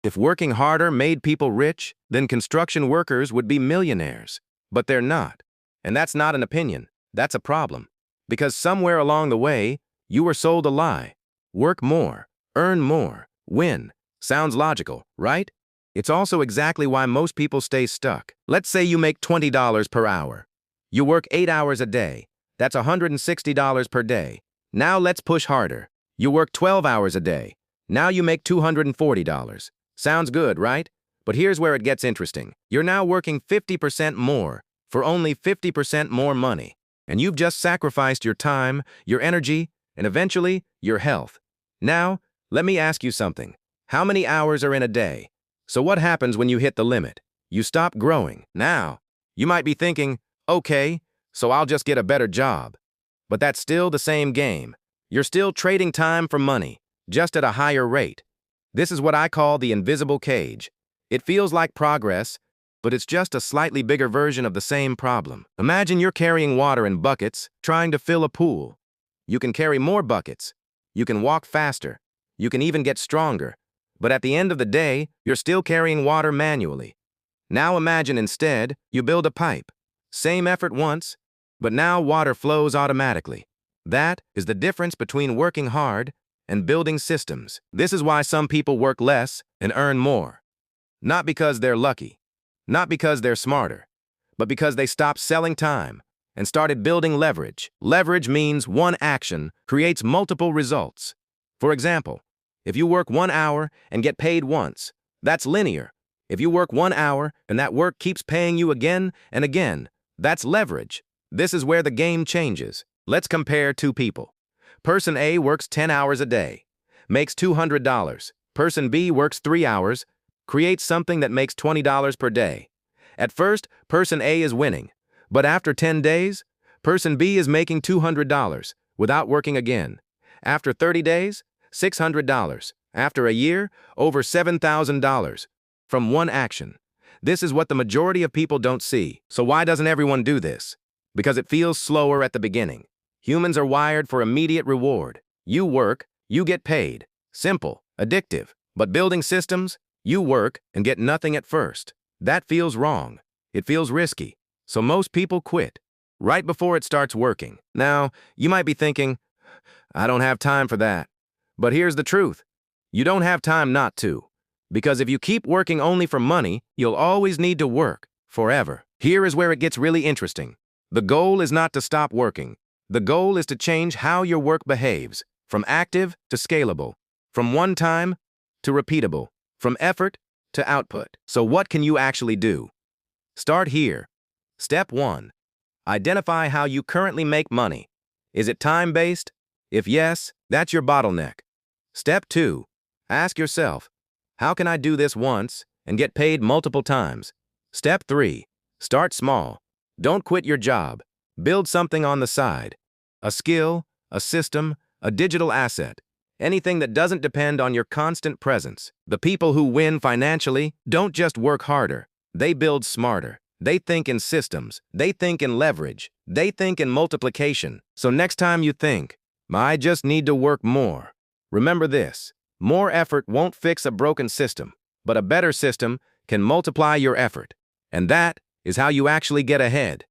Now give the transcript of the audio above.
If working harder made people rich, then construction workers would be millionaires. But they're not. And that's not an opinion. That's a problem. Because somewhere along the way, you were sold a lie. Work more, earn more, win. Sounds logical, right? It's also exactly why most people stay stuck. Let's say you make $20 per hour. You work 8 hours a day. That's $160 per day. Now let's push harder. You work 12 hours a day. Now you make $240. Sounds good, right? But here's where it gets interesting. You're now working 50% more for only 50% more money. And you've just sacrificed your time, your energy, and eventually, your health. Now, let me ask you something. How many hours are in a day? So what happens when you hit the limit? You stop growing. Now, you might be thinking, okay, so I'll just get a better job. But that's still the same game. You're still trading time for money, just at a higher rate. This is what I call the invisible cage. It feels like progress, but it's just a slightly bigger version of the same problem. Imagine you're carrying water in buckets, trying to fill a pool. You can carry more buckets. You can walk faster. You can even get stronger. But at the end of the day, you're still carrying water manually. Now imagine instead, you build a pipe. Same effort once, but now water flows automatically. That is the difference between working hard and building systems. This is why some people work less and earn more. Not because they're lucky, not because they're smarter, but because they stopped selling time and started building leverage. Leverage means one action creates multiple results. For example, if you work 1 hour and get paid once, that's linear. If you work 1 hour and that work keeps paying you again and again, that's leverage. This is where the game changes. Let's compare two people. Person A works 10 hours a day, makes $200. Person B works 3 hours, creates something that makes $20 per day. At first, person A is winning, but after 10 days, person B is making $200 without working again. After 30 days, $600. After a year, over $7,000 from one action. This is what the majority of people don't see. So why doesn't everyone do this? Because it feels slower at the beginning. Humans are wired for immediate reward. You work, you get paid. Simple, addictive. But building systems, you work and get nothing at first. That feels wrong. It feels risky. So most people quit right before it starts working. Now, you might be thinking, I don't have time for that. But here's the truth. You don't have time not to. Because if you keep working only for money, you'll always need to work forever. Here is where it gets really interesting. The goal is not to stop working. The goal is to change how your work behaves, from active to scalable, from one time to repeatable, from effort to output. So what can you actually do? Start here. Step 1. Identify how you currently make money. Is it time-based? If yes, that's your bottleneck. Step 2. Ask yourself, how can I do this once and get paid multiple times? Step 3. Start small. Don't quit your job. Build something on the side. A skill, a system, a digital asset. Anything that doesn't depend on your constant presence. The people who win financially don't just work harder. They build smarter. They think in systems. They think in leverage. They think in multiplication. So next time you think, I just need to work more, remember this. More effort won't fix a broken system, but a better system can multiply your effort. And that is how you actually get ahead.